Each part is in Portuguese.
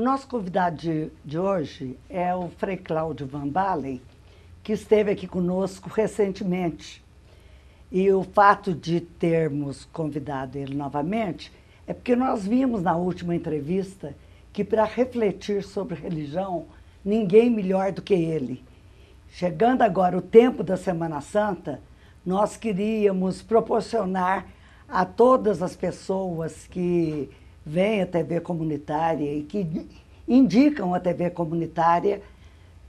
nosso convidado de hoje é o Frei Cláudio Van Balen, que esteve aqui conosco recentemente. E o fato de termos convidado ele novamente é porque nós vimos na última entrevista que, para refletir sobre religião, ninguém melhor do que ele. Chegando agora o tempo da Semana Santa, nós queríamos proporcionar a todas as pessoas que veem a TV comunitária e que indicam a TV comunitária,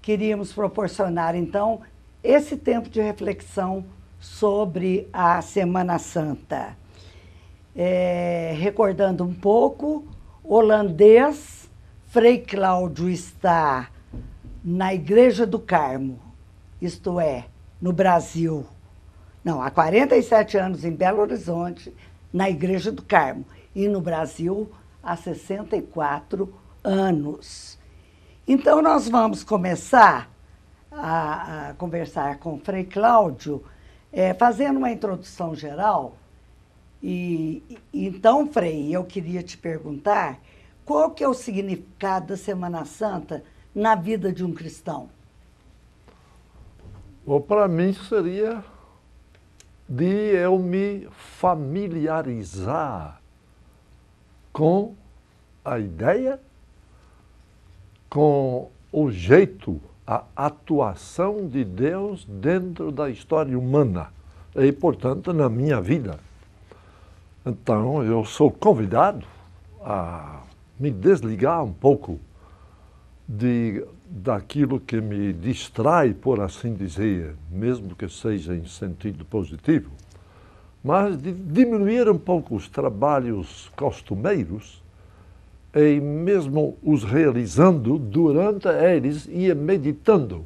queríamos proporcionar, então, esse tempo de reflexão sobre a Semana Santa. Recordando um pouco, holandês, Frei Cláudio está na Igreja do Carmo, isto é, no Brasil. Não, há 47 anos em Belo Horizonte, na Igreja do Carmo. E no Brasil, há 64 anos. Então, nós vamos começar a conversar com o Frei Cláudio, fazendo uma introdução geral. Então, Frei, eu queria te perguntar, qual que é o significado da Semana Santa na vida de um cristão? Para mim seria de eu me familiarizar com a ideia, com o jeito, a atuação de Deus dentro da história humana e, portanto, na minha vida. Então, eu sou convidado a me desligar um pouco daquilo que me distrai, por assim dizer, mesmo que seja em sentido positivo, mas de diminuir um pouco os trabalhos costumeiros e mesmo os realizando, durante eles ia meditando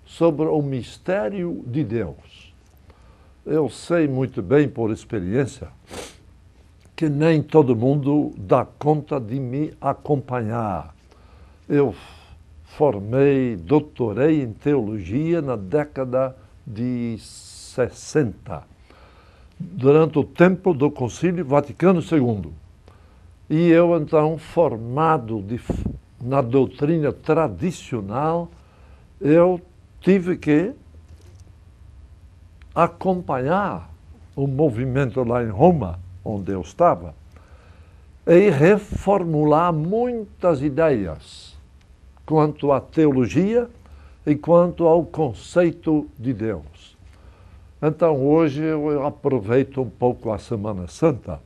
sobre o mistério de Deus. Eu sei muito bem, por experiência, que nem todo mundo dá conta de me acompanhar. Eu doutorei em teologia na década de 60, durante o tempo do Concílio Vaticano II. E eu, então, formado na doutrina tradicional, eu tive que acompanhar o movimento lá em Roma, onde eu estava, e reformular muitas ideias quanto à teologia e quanto ao conceito de Deus. Então, hoje eu aproveito um pouco a Semana Santa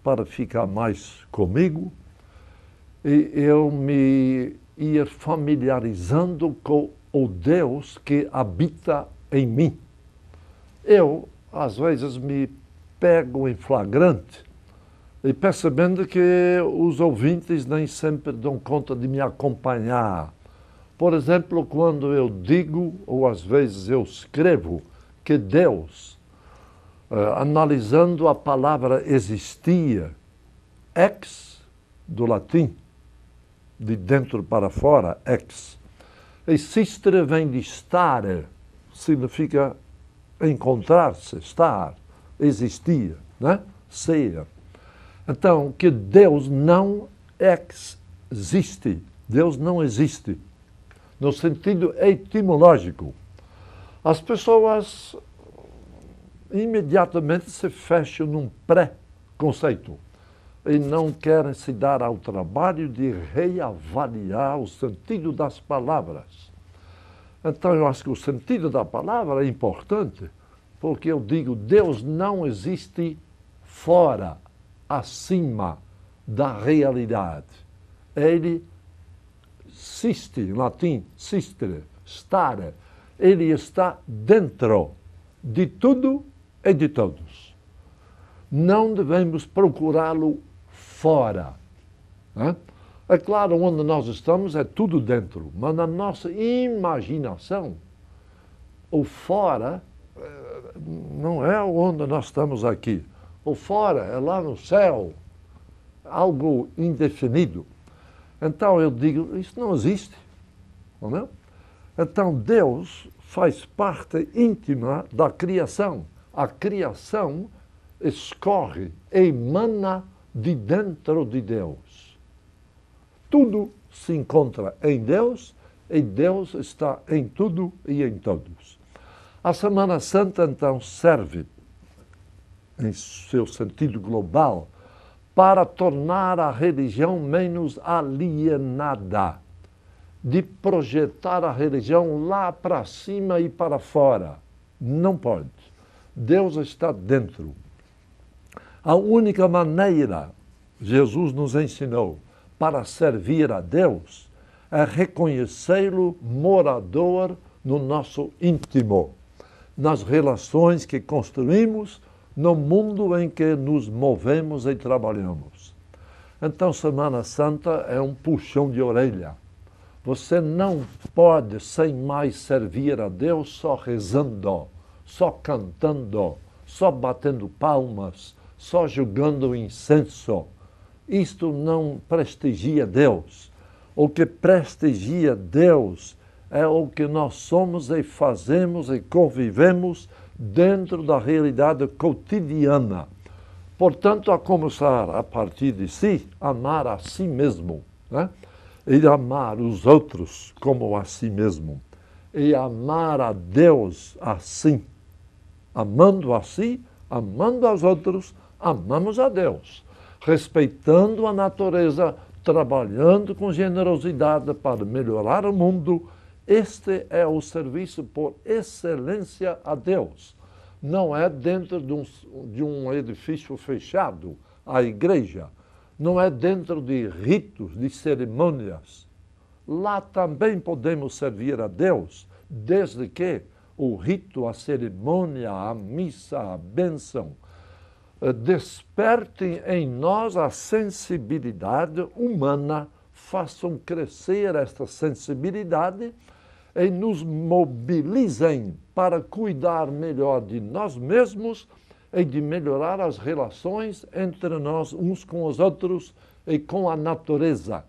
para ficar mais comigo e eu me ir familiarizando com o Deus que habita em mim. Eu, às vezes, me pego em flagrante e percebendo que os ouvintes nem sempre dão conta de me acompanhar. Por exemplo, quando eu digo, ou às vezes eu escrevo, que Deus, analisando a palavra existia, ex, do latim, de dentro para fora, ex, e sistere vem de stare, significa encontrar-se, estar, existia, né? Ser. Então, que Deus não existe. Deus não existe. No sentido etimológico. As pessoas imediatamente se fecham num pré-conceito e não querem se dar ao trabalho de reavaliar o sentido das palavras. Então, eu acho que o sentido da palavra é importante, porque eu digo, Deus não existe fora, acima da realidade. Ele existe, em latim, sistere, stare. Ele está dentro de tudo e de todos. Não devemos procurá-lo fora. Né? É claro, onde nós estamos é tudo dentro, mas na nossa imaginação, o fora não é onde nós estamos aqui. O fora é lá no céu, algo indefinido. Então eu digo, isso não existe. Não é? Então Deus faz parte íntima da criação. A criação escorre, emana de dentro de Deus. tudo se encontra em Deus e Deus está em tudo e em todos. A Semana Santa, então, serve, em seu sentido global, para tornar a religião menos alienada, de projetar a religião lá para cima e para fora. Não pode. Deus está dentro. A única maneira, Jesus nos ensinou, para servir a Deus é reconhecê-lo morador no nosso íntimo, nas relações que construímos, no mundo em que nos movemos e trabalhamos. Então, Semana Santa é um puxão de orelha. Você não pode, sem mais, servir a Deus só rezando, só cantando, só batendo palmas, só jogando incenso. Isto não prestigia Deus. O que prestigia Deus é o que nós somos e fazemos e convivemos dentro da realidade cotidiana. Portanto, a começar a partir de si, amar a si mesmo, né? E amar os outros como a si mesmo. E amar a Deus assim. Amando a si, amando aos outros, amamos a Deus. Respeitando a natureza, trabalhando com generosidade para melhorar o mundo. Este é o serviço por excelência a Deus. Não é dentro de um edifício fechado, a igreja. Não é dentro de ritos, de cerimônias. Lá também podemos servir a Deus, desde que o rito, a cerimônia, a missa, a bênção, despertem em nós a sensibilidade humana, façam crescer esta sensibilidade e nos mobilizem para cuidar melhor de nós mesmos e de melhorar as relações entre nós uns com os outros e com a natureza.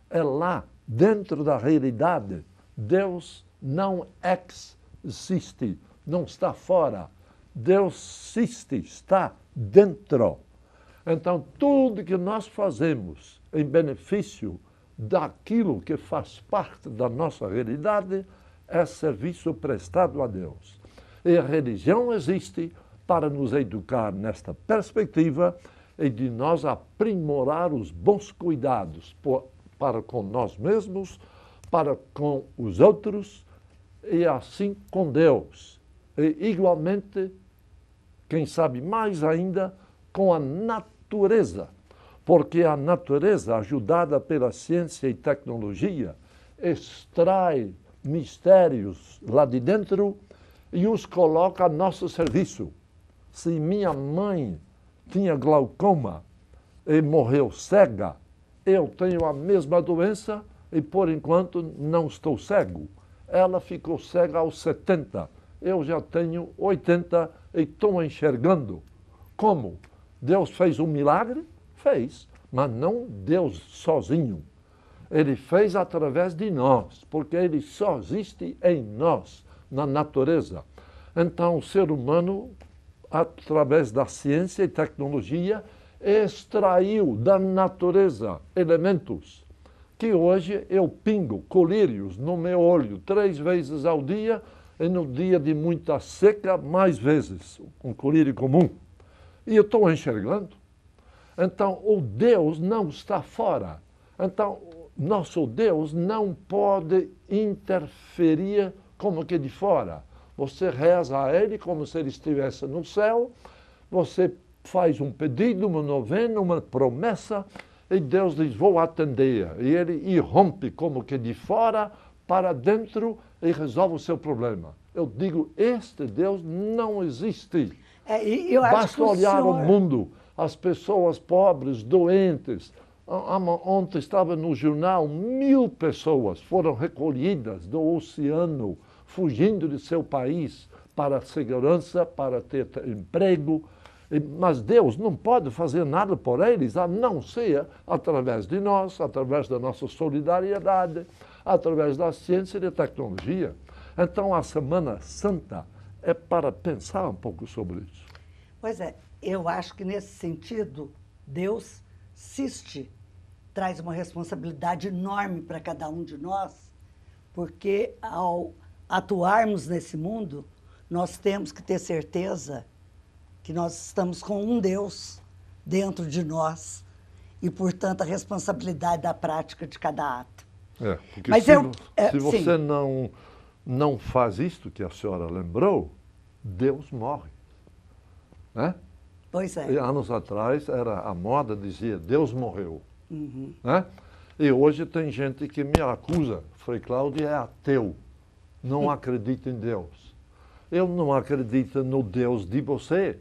É lá, dentro da realidade, Deus não existe, não está fora. Deus existe, está dentro. Então, tudo que nós fazemos em benefício daquilo que faz parte da nossa realidade é serviço prestado a Deus. E a religião existe para nos educar nesta perspectiva e de nós aprimorar os bons cuidados para com nós mesmos, para com os outros e assim com Deus. E igualmente, quem sabe mais ainda, com a natureza. Porque a natureza, ajudada pela ciência e tecnologia, extrai mistérios lá de dentro e os coloca a nosso serviço. Se minha mãe tinha glaucoma e morreu cega, eu tenho a mesma doença e, por enquanto, não estou cego. Ela ficou cega aos 70. Eu já tenho 80 e estou enxergando. Como? Deus fez um milagre? Fez, mas não Deus sozinho. Ele fez através de nós, porque ele só existe em nós, na natureza. Então, o ser humano, através da ciência e tecnologia, extraiu da natureza elementos que hoje eu pingo colírios no meu olho 3 vezes ao dia e no dia de muita seca mais vezes, um colírio comum. E eu estou enxergando. Então, o Deus não está fora. Então, nosso Deus não pode interferir como que de fora. Você reza a Ele como se Ele estivesse no céu, você faz um pedido, uma novena, uma promessa, e Deus diz, vou atender. E Ele irrompe como que de fora para dentro e resolve o seu problema. Eu digo, este Deus não existe. Basta olhar o mundo, as pessoas pobres, doentes. Ontem estava no jornal, 1000 pessoas foram recolhidas do oceano, fugindo de seu país para a segurança, para ter emprego. Mas Deus não pode fazer nada por eles, a não ser através de nós, através da nossa solidariedade, através da ciência e da tecnologia. Então, a Semana Santa é para pensar um pouco sobre isso. Pois é, eu acho que nesse sentido, Deus existe traz uma responsabilidade enorme para cada um de nós, porque ao atuarmos nesse mundo, nós temos que ter certeza que nós estamos com um Deus dentro de nós e, portanto, a responsabilidade da prática de cada ato. Porque Mas se você não faz isto que a senhora lembrou, Deus morre. Né? Pois é. E anos atrás era a moda, dizia, Deus morreu. Uhum. Né? E hoje tem gente que me acusa, Frei Cláudio é ateu, não acredita em Deus. Eu não acredito no Deus de você,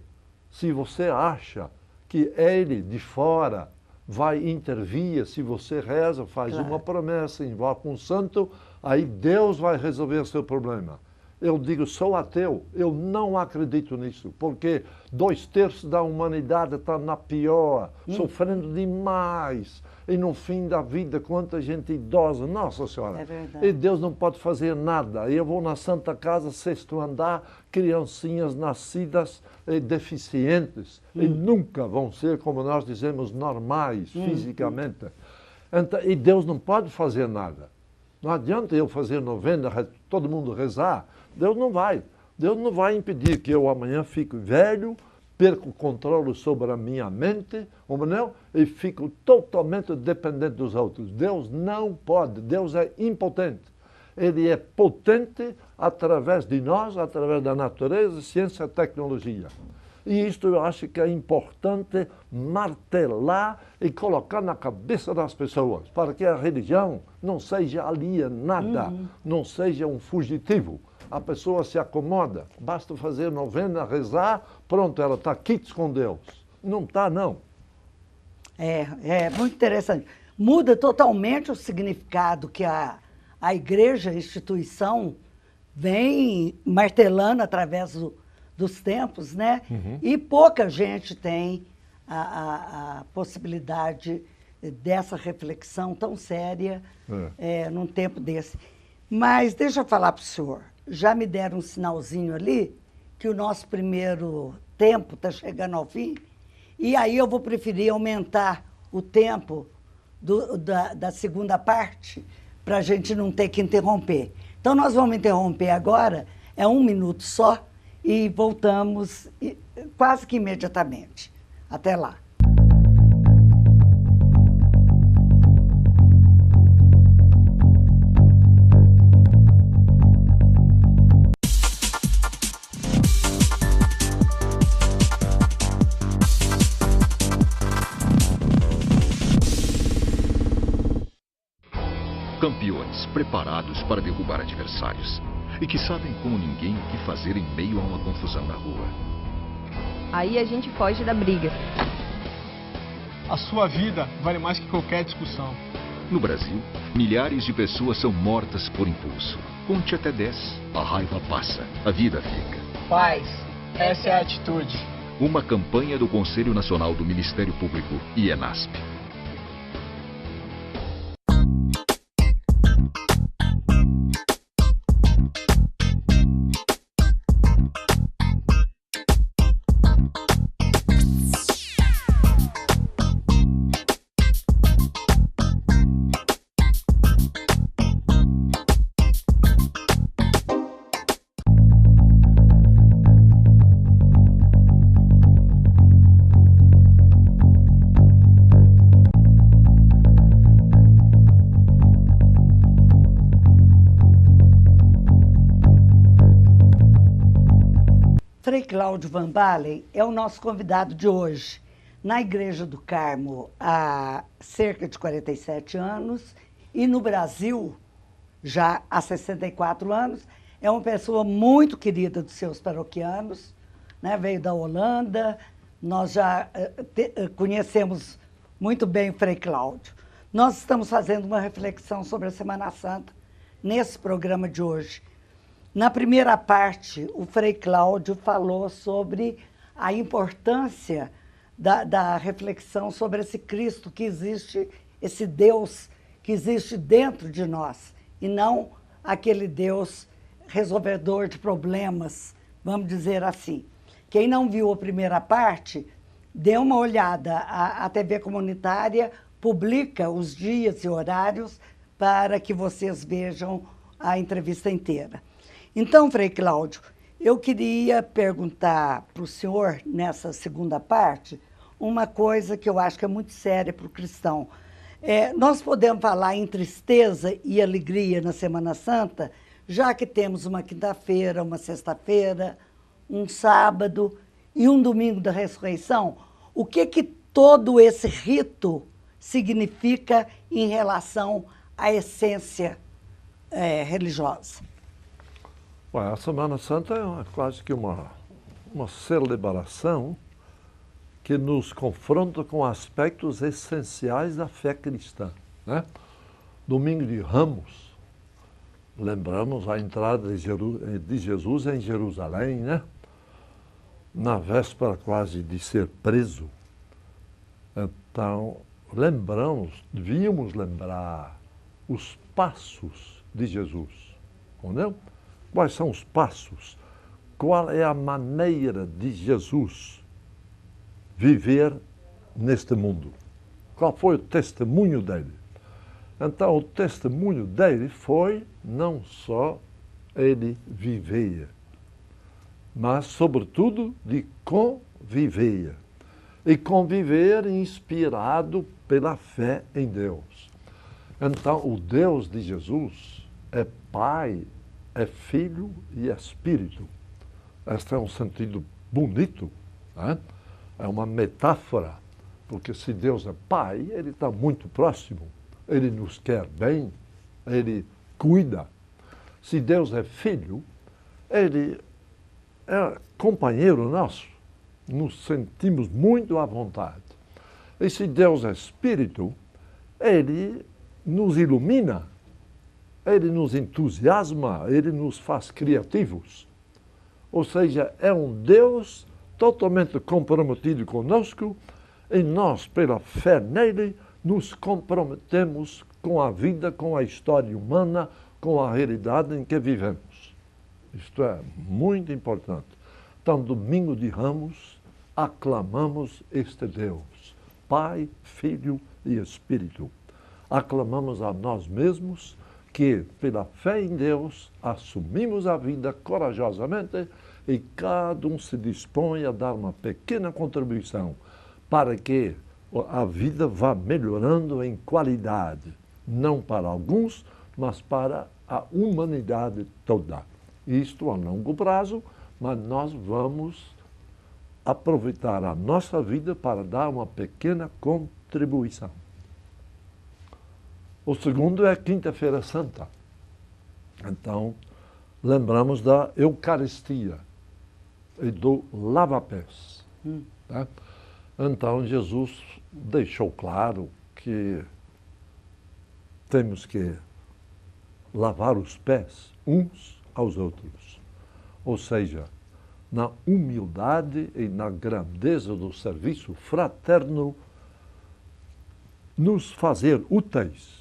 se você acha que ele de fora vai intervir, se você reza, faz uma promessa, invoca um santo, aí Deus vai resolver o seu problema. Eu digo, sou ateu, eu não acredito nisso, porque 2/3 da humanidade está na pior, sofrendo demais. E no fim da vida, quanta gente idosa, nossa senhora. É verdade. E Deus não pode fazer nada. Eu vou na Santa Casa, 6º andar, criancinhas nascidas deficientes, e nunca vão ser, como nós dizemos, normais, fisicamente. Então, e Deus não pode fazer nada. Não adianta eu fazer novena, todo mundo rezar. Deus não vai. Deus não vai impedir que eu amanhã fique velho, perco o controle sobre a minha mente, não, e fico totalmente dependente dos outros. Deus não pode. Deus é impotente. Ele é potente através de nós, através da natureza, ciência e tecnologia. E isto eu acho que é importante martelar e colocar na cabeça das pessoas, para que a religião não seja alienada, não seja um fugitivo. A pessoa se acomoda, basta fazer novena, rezar, pronto, ela está quites com Deus. Não está, não. É muito interessante. Muda totalmente o significado que a igreja, a instituição, vem martelando através dos tempos, né? E pouca gente tem a possibilidade dessa reflexão tão séria num tempo desse. Mas deixa eu falar para o senhor, já me deram um sinalzinho ali que o nosso primeiro tempo está chegando ao fim, e aí eu vou preferir aumentar o tempo da segunda parte para a gente não ter que interromper. Então nós vamos interromper agora, é 1 minuto só, e voltamos quase que imediatamente. Até lá. Campeões preparados para derrubar adversários e que sabem como ninguém o que fazer em meio a uma confusão na rua. Aí a gente foge da briga. A sua vida vale mais que qualquer discussão. No Brasil, milhares de pessoas são mortas por impulso. Conte até 10. A raiva passa, a vida fica. Paz, essa é a atitude. Uma campanha do Conselho Nacional do Ministério Público e ENASP. Frei Cláudio Van Balen é o nosso convidado de hoje. Na Igreja do Carmo há cerca de 47 anos e no Brasil já há 64 anos. É uma pessoa muito querida dos seus paroquianos, né? Veio da Holanda, nós já conhecemos muito bem o Frei Cláudio. Nós estamos fazendo uma reflexão sobre a Semana Santa nesse programa de hoje. Na primeira parte, o Frei Cláudio falou sobre a importância da reflexão sobre esse Cristo que existe, esse Deus que existe dentro de nós, e não aquele Deus resolvedor de problemas, vamos dizer assim. Quem não viu a primeira parte, dê uma olhada. A TV comunitária publica os dias e horários para que vocês vejam a entrevista inteira. Então, Frei Cláudio, eu queria perguntar para o senhor, nessa segunda parte, uma coisa que eu acho que é muito séria para o cristão. Nós podemos falar em tristeza e alegria na Semana Santa, já que temos uma quinta-feira, uma sexta-feira, um sábado e um domingo da ressurreição. O que todo esse rito significa em relação à essência religiosa? A Semana Santa é quase que uma celebração que nos confronta com aspectos essenciais da fé cristã, né? Domingo de Ramos, lembramos a entrada de Jesus em Jerusalém, né? Na véspera quase de ser preso. Então, devíamos lembrar os passos de Jesus, entendeu? Quais são os passos? Qual é a maneira de Jesus viver neste mundo? Qual foi o testemunho dele? Então, o testemunho dele foi não só ele viver, mas, sobretudo, de conviver. E conviver inspirado pela fé em Deus. Então, o Deus de Jesus é Pai, é Filho e é Espírito. Este é um sentido bonito, né? É uma metáfora, porque se Deus é Pai, Ele está muito próximo, Ele nos quer bem, Ele cuida. Se Deus é Filho, Ele é companheiro nosso, nos sentimos muito à vontade. E se Deus é Espírito, Ele nos ilumina, Ele nos entusiasma, Ele nos faz criativos. Ou seja, é um Deus totalmente comprometido conosco e nós, pela fé nele, nos comprometemos com a vida, com a história humana, com a realidade em que vivemos. Isto é muito importante. Então, domingo de Ramos, aclamamos este Deus, Pai, Filho e Espírito. Aclamamos a nós mesmos que, pela fé em Deus, assumimos a vida corajosamente e cada um se dispõe a dar uma pequena contribuição para que a vida vá melhorando em qualidade, não para alguns, mas para a humanidade toda. Isto a longo prazo, mas nós vamos aproveitar a nossa vida para dar uma pequena contribuição. O segundo é Quinta-feira Santa. Então, lembramos da Eucaristia e do lava-pés. Tá? Então, Jesus deixou claro que temos que lavar os pés uns aos outros. Ou seja, na humildade e na grandeza do serviço fraterno, nos fazer úteis.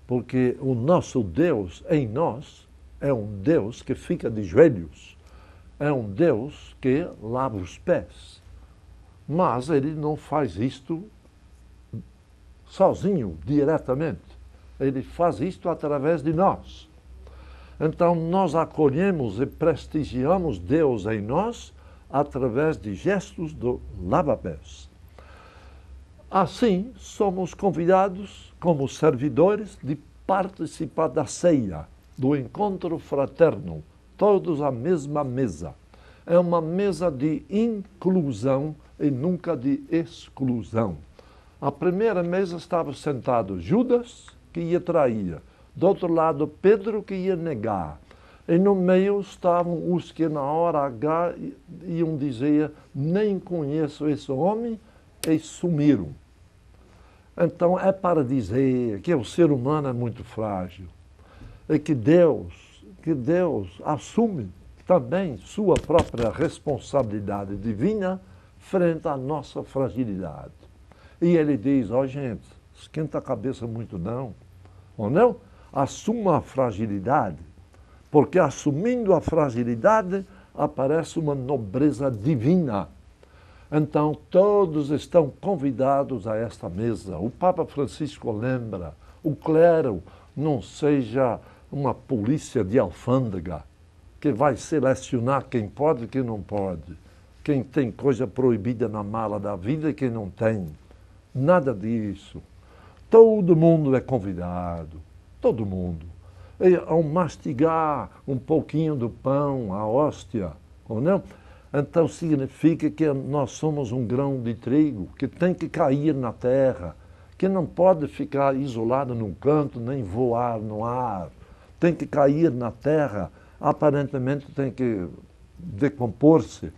Porque o nosso Deus em nós é um Deus que fica de joelhos, é um Deus que lava os pés. Mas ele não faz isto sozinho, diretamente. Ele faz isto através de nós. Então, nós acolhemos e prestigiamos Deus em nós através de gestos do lava-pés. Assim, somos convidados, como servidores, de participar da ceia, do encontro fraterno, todos à mesma mesa. É uma mesa de inclusão e nunca de exclusão. À primeira mesa estava sentado Judas, que ia trair. Do outro lado, Pedro, que ia negar. E no meio estavam os que na hora H iam dizer, nem conheço esse homem, e sumiram. Então é para dizer que o ser humano é muito frágil e que Deus assume também sua própria responsabilidade divina frente à nossa fragilidade. E ele diz, gente, esquenta a cabeça muito não, ou não? Assuma a fragilidade, porque assumindo a fragilidade aparece uma nobreza divina. Então, todos estão convidados a esta mesa. O Papa Francisco lembra, o clero não seja uma polícia de alfândega que vai selecionar quem pode e quem não pode, quem tem coisa proibida na mala da vida e quem não tem. Nada disso. Todo mundo é convidado, todo mundo. E ao mastigar um pouquinho do pão, a hóstia, ou não? Então significa que nós somos um grão de trigo que tem que cair na terra, que não pode ficar isolado num canto, nem voar no ar. Tem que cair na terra, aparentemente tem que decompor-se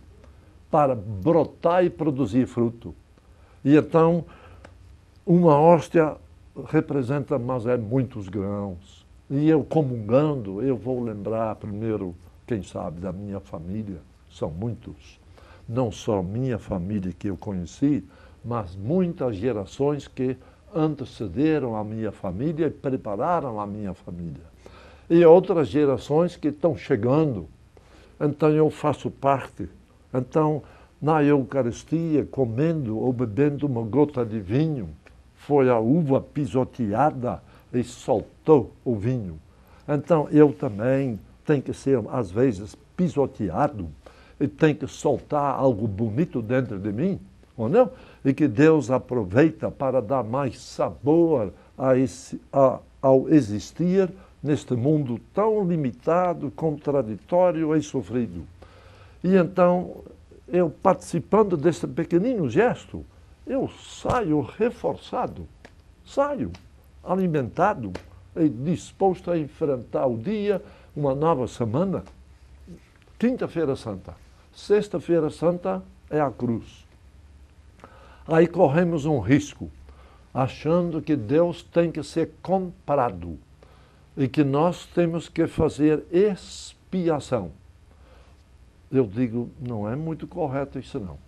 para brotar e produzir fruto. E então, uma hóstia representa, mas é muitos grãos. E eu comungando, eu vou lembrar primeiro, quem sabe, da minha família. São muitos. Não só minha família que eu conheci, mas muitas gerações que antecederam a minha família e prepararam a minha família. E outras gerações que estão chegando. Então eu faço parte. Então, na Eucaristia, comendo ou bebendo uma gota de vinho, foi a uva pisoteada e soltou o vinho. Então eu também tenho que ser, às vezes, pisoteado e tenho que soltar algo bonito dentro de mim, ou não? E que Deus aproveita para dar mais sabor ao existir neste mundo tão limitado, contraditório e sofrido. E então, eu participando desse pequenino gesto, eu saio reforçado, saio alimentado e disposto a enfrentar o dia, uma nova semana. Quinta-feira Santa, sexta-feira Santa é a cruz. Aí corremos um risco, achando que Deus tem que ser comprado e que nós temos que fazer expiação. Eu digo, não é muito correto isso não,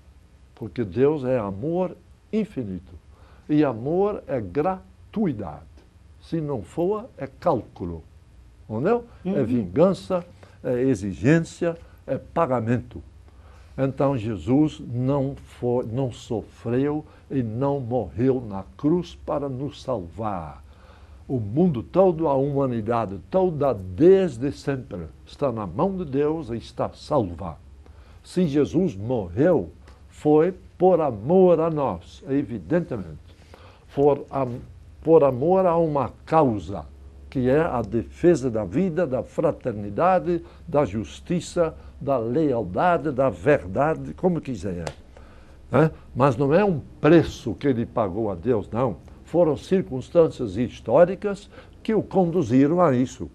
porque Deus é amor infinito e amor é gratuidade. Se não for, é cálculo, ou não? É vingança, é exigência, é pagamento. Então Jesus não sofreu e não morreu na cruz para nos salvar. O mundo todo, a humanidade toda, desde sempre, está na mão de Deus e está salva. Se Jesus morreu, foi por amor a nós, evidentemente. Por amor a uma causa, que é a defesa da vida, da fraternidade, da justiça, da lealdade, da verdade, como quiser. Né? Mas não é um preço que ele pagou a Deus, não. Foram circunstâncias históricas que o conduziram a isso.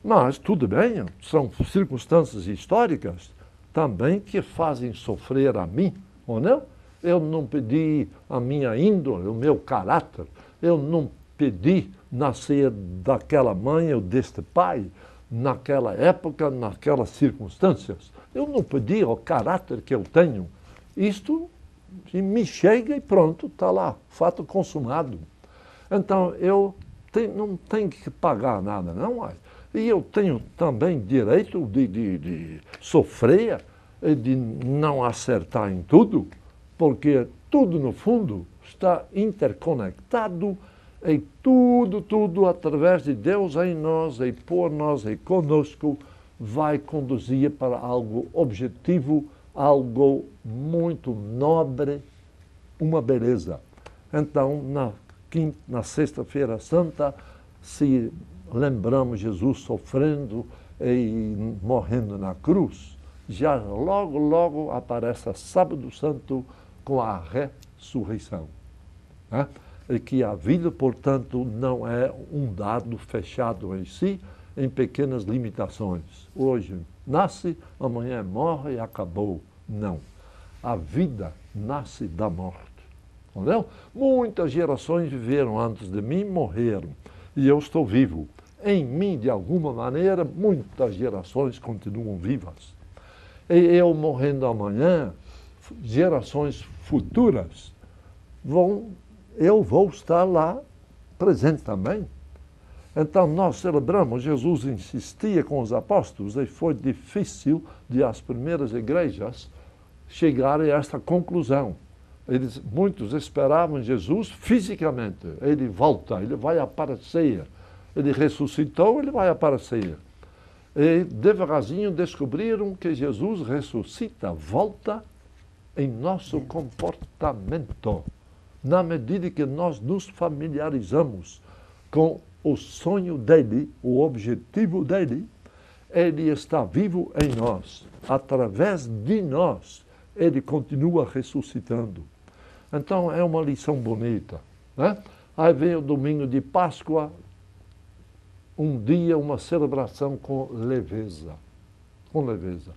Mas, tudo bem, são circunstâncias históricas também que fazem sofrer a mim, ou não? Eu não pedi a minha índole, o meu caráter. Eu não pedi nascer daquela mãe ou deste pai, naquela época, naquelas circunstâncias. Eu não pedi o caráter que eu tenho. Isto me chega e pronto, está lá, fato consumado. Então, eu não tenho que pagar nada, não. E eu tenho também direito de sofrer e de não acertar em tudo, porque tudo, no fundo, está interconectado e tudo, através de Deus em nós e por nós e conosco, vai conduzir para algo objetivo, algo muito nobre, uma beleza. Então, na Sexta-feira Santa, se lembramos Jesus sofrendo e morrendo na cruz, já logo aparece Sábado Santo com a ressurreição. Né? E que a vida, portanto, não é um dado fechado em si, em pequenas limitações. Hoje nasce, amanhã morre e acabou. Não. A vida nasce da morte. Entendeu? Muitas gerações viveram antes de mim, morreram. E eu estou vivo. Em mim, de alguma maneira, muitas gerações continuam vivas. E eu morrendo amanhã, gerações futuras eu vou estar lá presente também. Então nós celebramos, Jesus insistia com os apóstolos e foi difícil de as primeiras igrejas chegarem a esta conclusão. Muitos esperavam Jesus fisicamente. Ele volta, ele vai aparecer. Ele ressuscitou, ele vai aparecer. E devagarzinho descobriram que Jesus ressuscita, volta em nosso comportamento. Na medida que nós nos familiarizamos com o sonho dele, o objetivo dele, ele está vivo em nós. Através de nós, ele continua ressuscitando. Então, é uma lição bonita, né? Aí vem o domingo de Páscoa, um dia, uma celebração com leveza. Com leveza.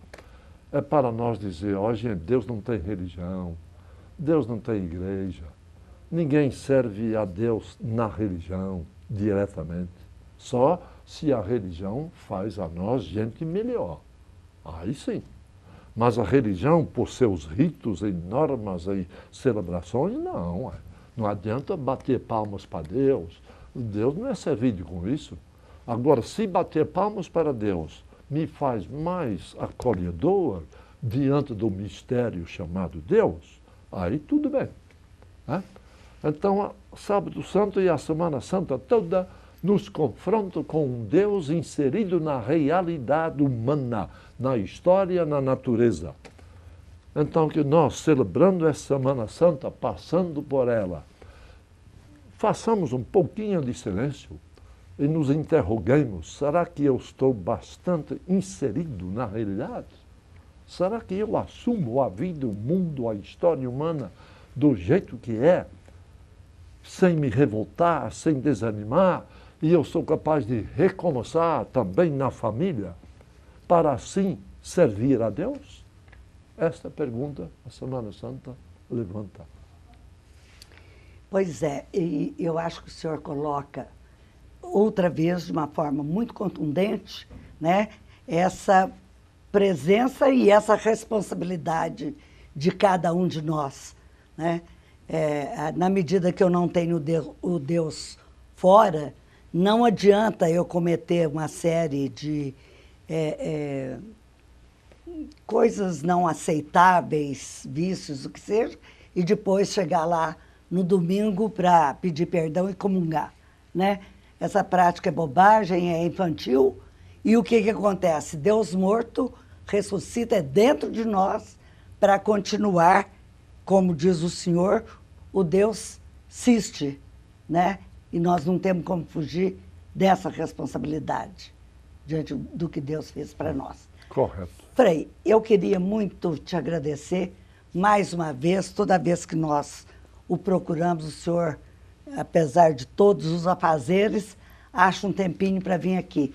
É para nós dizer, ó, gente, Deus não tem religião, Deus não tem igreja, ninguém serve a Deus na religião diretamente. Só se a religião faz a nós gente melhor. Aí sim. Mas a religião, por seus ritos e normas e celebrações, não. Não adianta bater palmas para Deus. Deus não é servido com isso. Agora, se bater palmas para Deus me faz mais acolhedor diante do mistério chamado Deus, aí tudo bem. Né? Então, Sábado Santo e a Semana Santa toda nos confrontam com um Deus inserido na realidade humana, na história, na natureza. Então, que nós, celebrando essa Semana Santa, passando por ela, façamos um pouquinho de silêncio e nos interroguemos, será que eu estou bastante inserido na realidade? Será que eu assumo a vida, o mundo, a história humana do jeito que é, sem me revoltar, sem desanimar, e eu sou capaz de recomeçar também na família, para assim servir a Deus? Esta pergunta a Semana Santa levanta. Pois é, e eu acho que o senhor coloca outra vez, de uma forma muito contundente, né, essa presença e essa responsabilidade de cada um de nós. Né? Na medida que eu não tenho o Deus fora, não adianta eu cometer uma série de coisas não aceitáveis, vícios, o que seja, e depois chegar lá no domingo para pedir perdão e comungar. Né? Essa prática é bobagem, é infantil. E o que acontece? Deus morto ressuscita dentro de nós para continuar, como diz o Senhor, o Deus existe, né? E nós não temos como fugir dessa responsabilidade diante do que Deus fez para nós. Correto. Frei, eu queria muito te agradecer mais uma vez, toda vez que nós o procuramos, o senhor, apesar de todos os afazeres, acha um tempinho para vir aqui,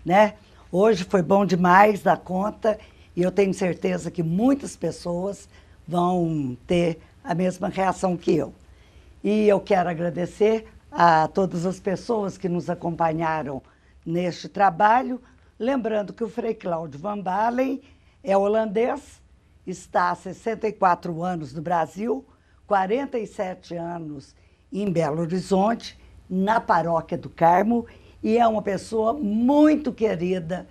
né? Hoje foi bom demais da conta e eu tenho certeza que muitas pessoas vão ter a mesma reação que eu. E eu quero agradecer a todas as pessoas que nos acompanharam neste trabalho, lembrando que o Frei Cláudio Van Balen é holandês, está há 64 anos no Brasil, 47 anos em Belo Horizonte, na Paróquia do Carmo, e é uma pessoa muito querida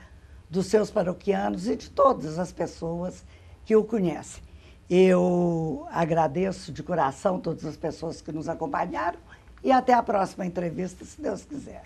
dos seus paroquianos e de todas as pessoas que o conhecem. Eu agradeço de coração todas as pessoas que nos acompanharam e até a próxima entrevista, se Deus quiser.